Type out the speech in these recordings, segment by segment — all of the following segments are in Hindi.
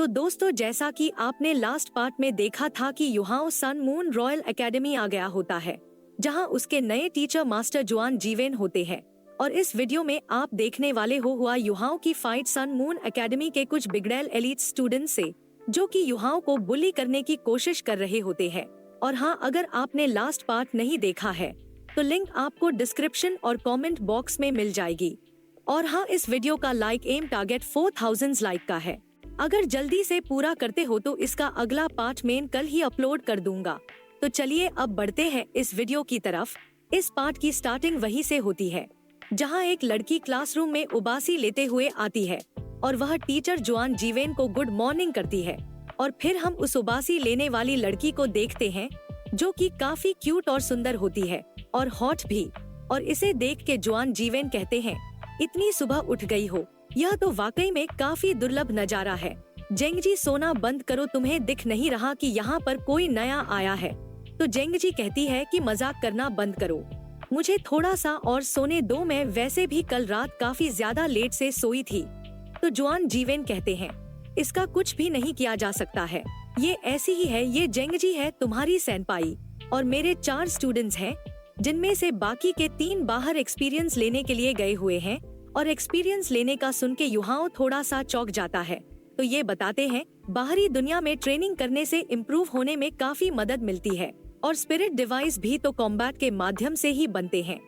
तो दोस्तों, जैसा कि आपने लास्ट पार्ट में देखा था कि Yuhao Sun Moon Royal Academy आ गया होता है, जहां उसके नए टीचर मास्टर जुआन जीवेन होते हैं। और इस वीडियो में आप देखने वाले हो हुआ युहाओ की फाइट सन मून एकेडमी के कुछ बिगड़ैल एलीट स्टूडेंट से, जो कि युहाओ को बुली करने की कोशिश कर रहे होते हैं। और हाँ, अगर आपने लास्ट पार्ट नहीं देखा है तो लिंक आपको डिस्क्रिप्शन और कमेंट बॉक्स में मिल जाएगी। और हाँ, इस वीडियो का लाइक एम टारगेट 4000 लाइक का है। अगर जल्दी से पूरा करते हो तो इसका अगला पार्ट मैं कल ही अपलोड कर दूंगा। तो चलिए अब बढ़ते हैं इस वीडियो की तरफ। इस पार्ट की स्टार्टिंग वहीं से होती है जहां एक लड़की क्लासरूम में उबासी लेते हुए आती है और वह टीचर जुआन जीवेन को गुड मॉर्निंग करती है। और फिर हम उस उबासी लेने वाली लड़की को देखते हैं, जो कि काफी क्यूट और सुंदर होती है और हॉट भी। और इसे देख के जुआन जीवेन कहते हैं, इतनी सुबह उठ गई हो, यह तो वाकई में काफी दुर्लभ नजारा है। जेंगजी, सोना बंद करो, तुम्हें दिख नहीं रहा कि यहाँ पर कोई नया आया है? तो जेंगजी कहती है कि मजाक करना बंद करो, मुझे थोड़ा सा और सोने दो, मैं वैसे भी कल रात काफी ज्यादा लेट से सोई थी। तो जुआन जीवेन कहते हैं, इसका कुछ भी नहीं किया जा सकता है, ये ऐसी ही है, ये जेंगजी है तुम्हारी सेनपाई, और मेरे 4 स्टूडेंट्स हैं, जिनमें से बाकी के 3 बाहर एक्सपीरियंस लेने के लिए गए हुए हैं। और एक्सपीरियंस लेने का सुन के युहाओ थोड़ा सा चौंक जाता है। तो ये बताते हैं, बाहरी दुनिया में ट्रेनिंग करने से इम्प्रूव होने में काफी मदद मिलती है, और स्पिरिट डिवाइस भी तो कॉम्बैट के माध्यम से ही बनते हैं।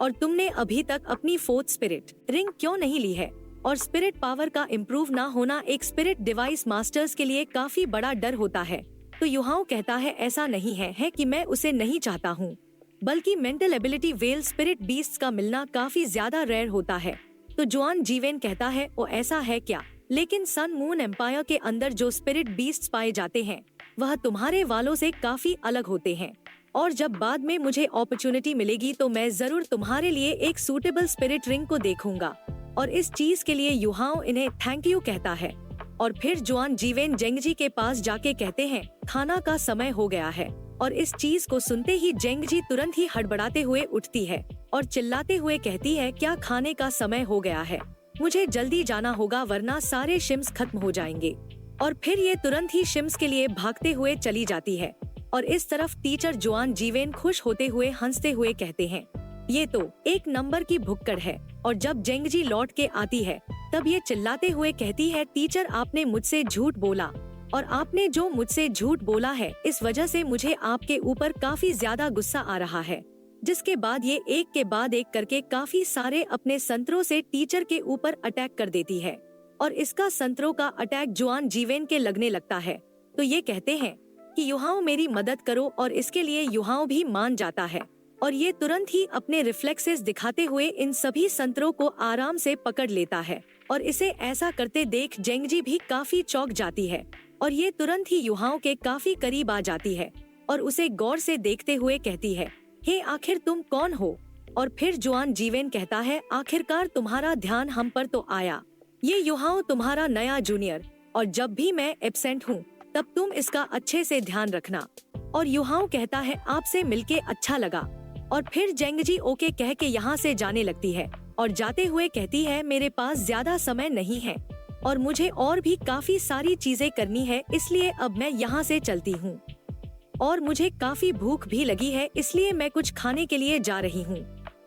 और तुमने अभी तक अपनी 4th स्पिरिट रिंग क्यों नहीं ली है? और स्पिरिट पावर का इम्प्रूव ना होना एक स्पिरिट डिवाइस मास्टर्स के लिए काफी बड़ा डर होता है। तो युहाओ कहता है, ऐसा नहीं है कि मैं उसे नहीं चाहता हूँ, बल्कि mental ability well spirit beasts का मिलना काफी ज्यादा रेयर होता है। तो जुआन जीवेन कहता है, ओ ऐसा है क्या? लेकिन सन मून एम्पायर के अंदर जो स्पिरिट बीस्ट्स पाए जाते हैं वह तुम्हारे वालों से काफी अलग होते हैं, और जब बाद में मुझे अपॉर्चुनिटी मिलेगी तो मैं जरूर तुम्हारे लिए एक सूटेबल स्पिरिट रिंग को देखूंगा। और इस चीज के लिए युहाओ इन्हें थैंक यू कहता है। और फिर जुआन जीवेन जेंगजी के पास जाके कहते हैं, खाना का समय हो गया है। और इस चीज को सुनते ही जेंगजी तुरंत ही हड़बड़ाते हुए उठती है और चिल्लाते हुए कहती है, क्या खाने का समय हो गया है? मुझे जल्दी जाना होगा वरना सारे शिम्स खत्म हो जाएंगे। और फिर ये तुरंत ही शिम्स के लिए भागते हुए चली जाती है। और इस तरफ टीचर जुआन जीवेन खुश होते हुए हंसते हुए कहते हैं, ये तो एक नंबर की भुक्कड़ है। और जब जेंगजी लौट के आती है तब ये चिल्लाते हुए कहती है, टीचर आपने मुझसे झूठ बोला, और आपने जो मुझसे झूठ बोला है इस वजह से मुझे आपके ऊपर काफी ज्यादा गुस्सा आ रहा है। जिसके बाद ये एक के बाद एक करके काफी सारे अपने संतरों से टीचर के ऊपर अटैक कर देती है। और इसका संतरों का अटैक जुआन जीवेन के लगने लगता है। तो ये कहते हैं कि युहाओ मेरी मदद करो, और इसके लिए युहाओ भी मान जाता है। और ये तुरंत ही अपने रिफ्लेक्सेस दिखाते हुए इन सभी संतरों को आराम से पकड़ लेता है। और इसे ऐसा करते देख जेंगजी भी काफी चौंक जाती है, और ये तुरंत ही युहाओ के काफी करीब आ जाती है और उसे गौर से देखते हुए कहती है, हे आखिर तुम कौन हो? और फिर जुआन जीवेन कहता है, आखिरकार तुम्हारा ध्यान हम पर तो आया। ये युहाओ तुम्हारा नया जूनियर, और जब भी मैं एब्सेंट हूँ तब तुम इसका अच्छे से ध्यान रखना। और युहाओ कहता है, आपसे मिलके अच्छा लगा। और फिर जेंगजी ओके कह के यहाँ से जाने लगती है, और जाते हुए कहती है, मेरे पास ज्यादा समय नहीं है और मुझे और भी काफी सारी चीजें करनी है, इसलिए अब मैं यहाँ से चलती हूँ। और मुझे काफी भूख भी लगी है, इसलिए मैं कुछ खाने के लिए जा रही हूँ।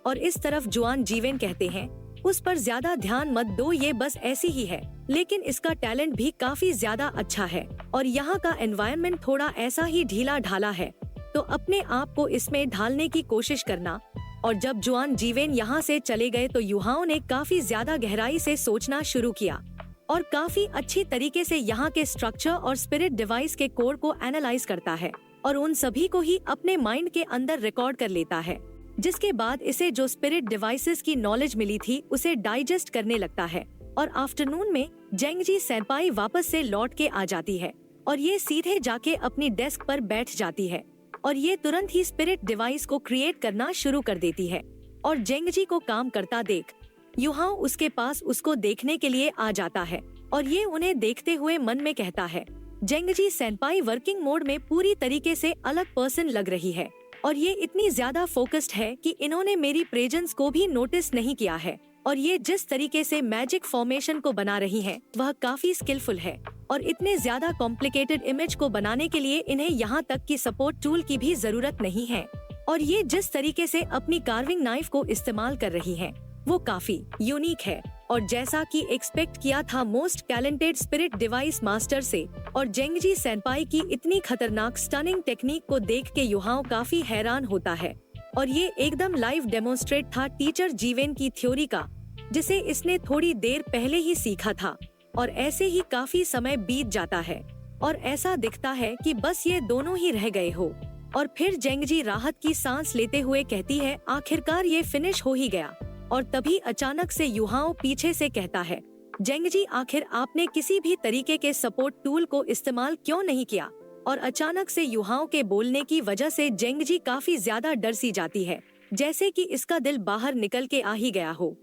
और इस तरफ जुआन जीवेन कहते हैं, उस पर ज्यादा ध्यान मत दो, ये बस ऐसी ही है, लेकिन इसका टैलेंट भी काफी ज्यादा अच्छा है, और यहाँ का एनवायरनमेंट थोड़ा ऐसा ही ढीला ढाला है, तो अपने आप को इसमें ढालने की कोशिश करना। और जब जुआन जीवेन यहाँ से चले गए तो युहाओ ने काफी ज्यादा गहराई से सोचना शुरू किया और काफी अच्छी तरीके से यहाँ के स्ट्रक्चर और स्पिरिट डिवाइस के कोड को एनालाइज करता है, और उन सभी को ही अपने माइंड के अंदर रिकॉर्ड कर लेता है। जिसके बाद इसे जो स्पिरिट डिवाइसेस की नॉलेज मिली थी उसे डाइजेस्ट करने लगता है। और आफ्टरनून में जेंगजी सेनपाई वापस से लौट के आ जाती है, और ये सीधे जाके अपनी डेस्क पर बैठ जाती है, और ये तुरंत ही स्पिरिट डिवाइस को क्रिएट करना शुरू कर देती है। और जेंगजी को काम करता देख युहाओ उसके पास उसको देखने के लिए आ जाता है, और ये उन्हें देखते हुए मन में कहता है, जेंगजी सेनपाई वर्किंग मोड में पूरी तरीके से अलग पर्सन लग रही है, और ये इतनी ज्यादा फोकस्ड है कि इन्होंने मेरी प्रेजेंस को भी नोटिस नहीं किया है। और ये जिस तरीके से मैजिक फॉर्मेशन को बना रही हैं, वह काफी स्किलफुल है और इतने ज्यादा कॉम्प्लिकेटेड इमेज को बनाने के लिए इन्हें यहाँ तक कि सपोर्ट टूल की भी जरूरत नहीं है। और ये जिस तरीके से अपनी कार्विंग नाइफ को इस्तेमाल कर रही हैं, वो काफी यूनिक है। और जैसा कि एक्सपेक्ट किया था most talented spirit device master से और जेंगजी सेनपाई की इतनी खतरनाक स्टनिंग टेक्निक को देख के युहाओ काफी हैरान होता है। और ये एकदम लाइव डेमोन्स्ट्रेट था टीचर जीवेन की थ्योरी का, जिसे इसने थोड़ी देर पहले ही सीखा था। और ऐसे ही काफी समय बीत जाता है और ऐसा दिखता है कि बस ये दोनों ही रह गए हो। और फिर जेंगजी राहत की सांस लेते हुए कहती है, आखिरकार ये फिनिश हो ही गया। और तभी अचानक से युहाओ पीछे से कहता है, जेंगजी आखिर आपने किसी भी तरीके के सपोर्ट टूल को इस्तेमाल क्यों नहीं किया। और अचानक से युहाओ के बोलने की वजह से जेंगजी काफी ज्यादा डर सी जाती है, जैसे कि इसका दिल बाहर निकल के आ ही गया हो।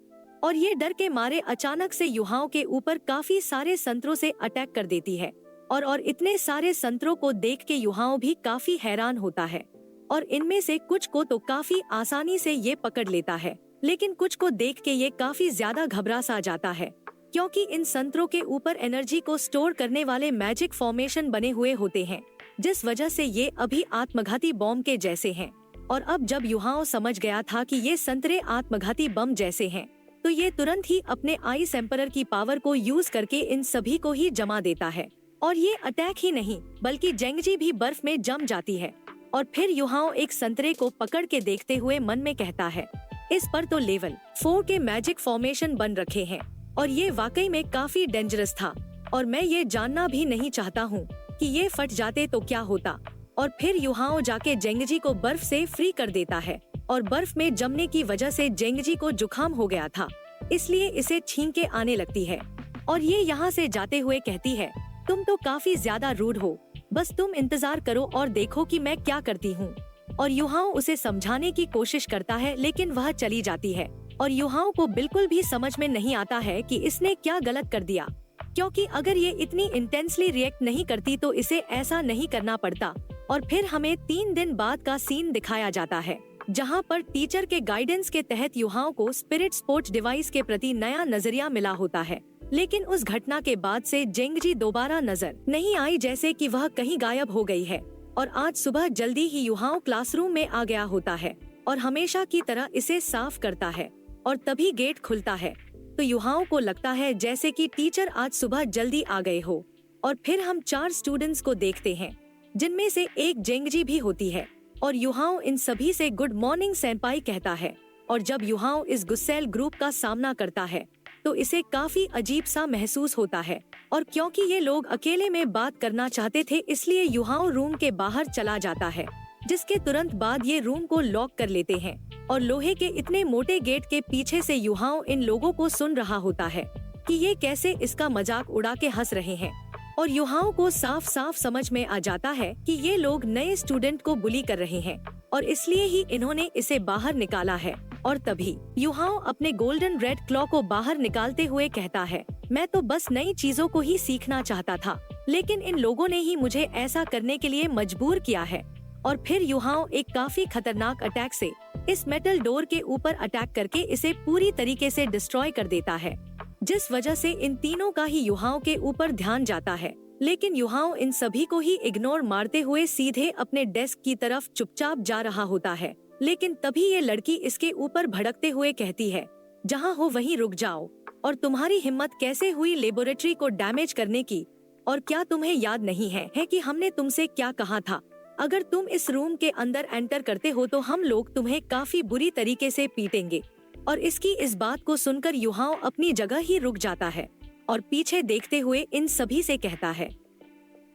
और ये डर के मारे अचानक से युहाओ के ऊपर काफी सारे संतरों से अटैक कर देती है। और इतने सारे संतरों को देख के युहाओ भी काफी हैरान होता है। और इनमें से कुछ को तो काफी आसानी से ये पकड़ लेता है, लेकिन कुछ को देख के ये काफी ज्यादा घबरा सा जाता है, क्योंकि इन संतरों के ऊपर एनर्जी को स्टोर करने वाले मैजिक फॉर्मेशन बने हुए होते हैं, जिस वजह से ये अभी आत्मघाती बॉम्ब के जैसे हैं। और अब जब युहाओ समझ गया था कि ये संतरे आत्मघाती बम जैसे हैं, तो ये तुरंत ही अपने आइस एम्परर की पावर को यूज करके इन सभी को ही जमा देता है। और ये अटैक ही नहीं बल्कि जेंगजी भी बर्फ में जम जाती है। और फिर युहाओ एक संतरे को पकड़ के देखते हुए मन में कहता है, इस पर तो लेवल 4 के मैजिक फॉर्मेशन बन रखे हैं और ये वाकई में काफी डेंजरस था। और मैं ये जानना भी नहीं चाहता हूँ कि ये फट जाते तो क्या होता। और फिर युहाओ जाके जेंगजी को बर्फ से फ्री कर देता है। और बर्फ में जमने की वजह से जेंगजी को जुकाम हो गया था, इसलिए इसे छींके आने लगती है। और ये यहाँ से जाते हुए कहती है, तुम तो काफी ज्यादा रूड हो, बस तुम इंतजार करो और देखो कि मैं क्या करती हूँ। और युहाओ उसे समझाने की कोशिश करता है, लेकिन वह चली जाती है। और युहाओ को बिल्कुल भी समझ में नहीं आता है कि इसने क्या गलत कर दिया, क्योंकि अगर ये इतनी इंटेंसली रिएक्ट नहीं करती तो इसे ऐसा नहीं करना पड़ता। और फिर हमें 3 दिन बाद का सीन दिखाया जाता है, जहाँ पर टीचर के गाइडेंस के तहत युहाओ को स्पिरिट स्पोर्ट्स डिवाइस के प्रति नया नजरिया मिला होता है। लेकिन उस घटना के बाद से जेंगजी दोबारा नजर नहीं आई, जैसे कि वह कहीं गायब हो गई है। और आज सुबह जल्दी ही युहाओ क्लासरूम में आ गया होता है और हमेशा की तरह इसे साफ करता है। और तभी गेट खुलता है तो युहाओ को लगता है जैसे कि टीचर आज सुबह जल्दी आ गए हो। और फिर हम 4 स्टूडेंट्स को देखते हैं, जिनमें से एक जेंगजी भी होती है। और युहाओ इन सभी से गुड मॉर्निंग सेनपाई कहता है। और जब युहाओ इस गुस्सैल ग्रुप का सामना करता है तो इसे काफी अजीब सा महसूस होता है। और क्योंकि ये लोग अकेले में बात करना चाहते थे, इसलिए युहाओ रूम के बाहर चला जाता है, जिसके तुरंत बाद ये रूम को लॉक कर लेते हैं। और लोहे के इतने मोटे गेट के पीछे से युहाओ इन लोगों को सुन रहा होता है कि ये कैसे इसका मजाक उड़ा के हंस रहे हैं। और युहाओ को साफ साफ समझ में आ जाता है कि ये लोग नए स्टूडेंट को बुली कर रहे हैं और इसलिए ही इन्होंने इसे बाहर निकाला है। और तभी युहाओ अपने गोल्डन रेड क्लॉ को बाहर निकालते हुए कहता है, मैं तो बस नई चीजों को ही सीखना चाहता था, लेकिन इन लोगों ने ही मुझे ऐसा करने के लिए मजबूर किया है। और फिर युहाओ एक काफी खतरनाक अटैक से इस मेटल डोर के ऊपर अटैक करके इसे पूरी तरीके से डिस्ट्रॉय कर देता है, जिस वजह से इन तीनों का ही युहाओ के ऊपर ध्यान जाता है। लेकिन युहाओ इन सभी को ही इग्नोर मारते हुए सीधे अपने डेस्क की तरफ चुपचाप जा रहा होता है। लेकिन तभी ये लड़की इसके ऊपर भड़कते हुए कहती है, जहाँ हो वहीं रुक जाओ, और तुम्हारी हिम्मत कैसे हुई लेबोरेटरी को डैमेज करने की, और क्या तुम्हें याद नहीं है कि हमने तुमसे क्या कहा था, अगर तुम इस रूम के अंदर एंटर करते हो तो हम लोग तुम्हें काफी बुरी तरीके से पीटेंगे। और इसकी इस बात को सुनकर युहाओ अपनी जगह ही रुक जाता है और पीछे देखते हुए इन सभी से कहता है,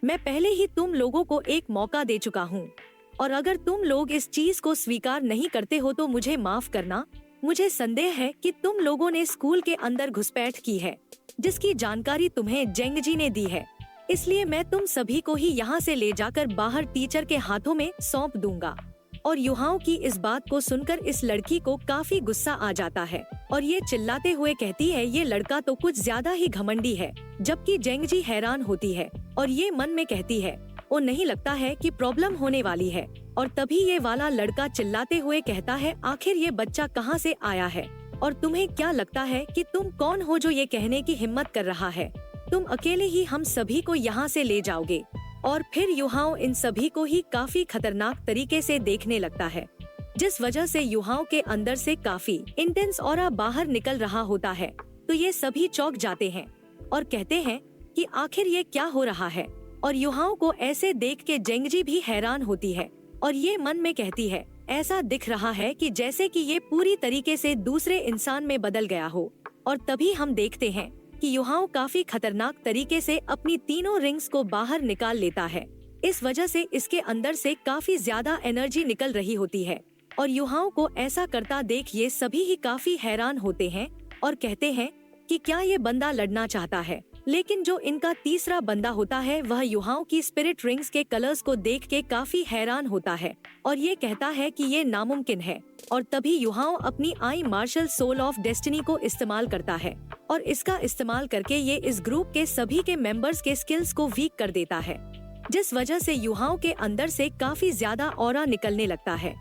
मैं पहले ही तुम लोगों को एक मौका दे चुका हूँ, और अगर तुम लोग इस चीज को स्वीकार नहीं करते हो तो मुझे माफ करना। मुझे संदेह है कि तुम लोगों ने स्कूल के अंदर घुसपैठ की है, जिसकी जानकारी तुम्हें जेंगजी ने दी है, इसलिए मैं तुम सभी को ही यहाँ से ले जाकर बाहर टीचर के हाथों में सौंप दूंगा। और युहाओ की इस बात को सुनकर इस लड़की को काफी गुस्सा आ जाता है और ये चिल्लाते हुए कहती है, ये लड़का तो कुछ ज्यादा ही घमंडी है। जबकि जेंगजी हैरान होती है और ये मन में कहती है, वो नहीं लगता है कि प्रॉब्लम होने वाली है। और तभी ये वाला लड़का चिल्लाते हुए कहता है, आखिर ये बच्चा कहाँ से आया है और तुम्हें क्या लगता है कि तुम कौन हो जो ये कहने की हिम्मत कर रहा है? तुम अकेले ही हम सभी को यहाँ से ले जाओगे। और फिर युहाओ इन सभी को ही काफी खतरनाक तरीके से देखने लगता है, जिस वजह से युहाओं के अंदर से काफी इंटेंस ऑरा बाहर निकल रहा होता है। तो ये सभी चौंक जाते हैं और कहते हैं कि आखिर ये क्या हो रहा है। और युहाओं को ऐसे देख के जेंगजी भी हैरान होती है और ये मन में कहती है, ऐसा दिख रहा है कि जैसे कि ये पूरी तरीके से दूसरे इंसान में बदल गया हो। और तभी हम देखते हैं कि युहाओं काफी खतरनाक तरीके से अपनी तीनों रिंग्स को बाहर निकाल लेता है। इस वजह से इसके अंदर से काफी ज्यादा एनर्जी निकल रही होती है। और युहाओं को ऐसा करता देख ये सभी ही काफी हैरान होते हैं और कहते हैं कि क्या ये बंदा लड़ना चाहता है। लेकिन जो इनका तीसरा बंदा होता है वह युहाओं की स्पिरिट रिंग्स के कलर्स को देख के काफी हैरान होता है और ये कहता है कि ये नामुमकिन है। और तभी युहाओं अपनी आई मार्शल सोल ऑफ डेस्टिनी को इस्तेमाल करता है और इसका इस्तेमाल करके ये इस ग्रुप के सभी के मेंबर्स के स्किल्स को वीक कर देता है, जिस वजह से युहाओं के अंदर से काफी ज्यादा ऑरा निकलने लगता है।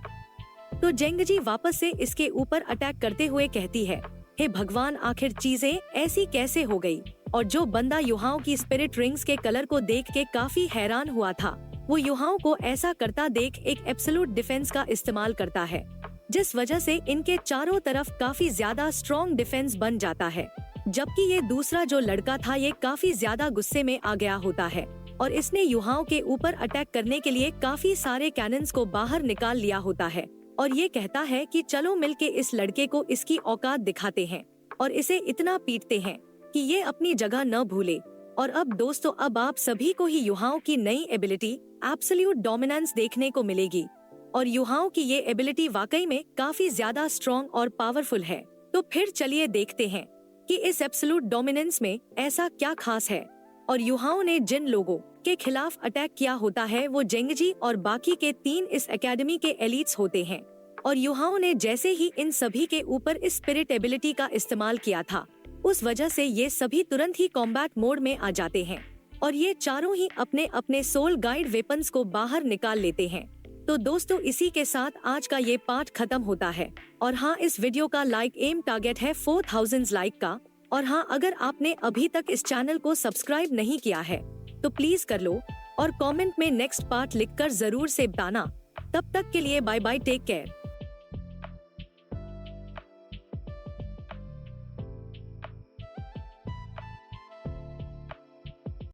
तो जेंगजी वापस से इसके ऊपर अटैक करते हुए कहती है, हे भगवान, आखिर चीजें ऐसी कैसे हो गई। और जो बंदा युहाओं की स्पिरिट रिंग्स के कलर को देख के काफी हैरान हुआ था, वो युहाओं को ऐसा करता देख एक एब्सोल्यूट डिफेंस का इस्तेमाल करता है, जिस वजह से इनके चारों तरफ काफी ज्यादा स्ट्रॉन्ग डिफेंस बन जाता है। जबकि ये दूसरा जो लड़का था ये काफी ज्यादा गुस्से में आ गया होता है और इसने युहाओं के ऊपर अटैक करने के लिए काफी सारे कैनन्स को बाहर निकाल लिया होता है और ये कहता है कि चलो मिलके इस लड़के को इसकी औकात दिखाते हैं और इसे इतना पीटते हैं कि ये अपनी जगह न भूले। और अब दोस्तों, अब आप सभी को ही युहाओं की नई एबिलिटी एब्सोल्यूट डोमिनेंस देखने को मिलेगी और युहाओं की ये एबिलिटी वाकई में काफी ज्यादा स्ट्रॉन्ग और पावरफुल है। तो फिर चलिए देखते हैं कि इस एब्सोल्यूट डोमिनेंस में ऐसा क्या खास है। और युहाओं ने जिन लोगों के खिलाफ अटैक किया होता है वो जेंगजी और बाकी के 3 इस एकेडमी के एलिट्स होते हैं। और युहाओं ने जैसे ही इन सभी के ऊपर इस स्पिरिट एबिलिटी का इस्तेमाल किया था, उस वजह से ये सभी तुरंत ही कॉम्बैट मोड में आ जाते हैं और ये चारों ही अपने अपने सोल गाइड वेपन्स को बाहर निकाल लेते हैं। तो दोस्तों, इसी के साथ आज का ये पार्ट खत्म होता है। और हाँ, इस वीडियो का लाइक एम टारगेट है 4000 लाइक का। और हाँ, अगर आपने अभी तक इस चैनल को सब्सक्राइब नहीं किया है तो प्लीज कर लो और कमेंट में नेक्स्ट पार्ट लिखकर जरूर से बताना। तब तक के लिए बाय बाय, टेक केयर।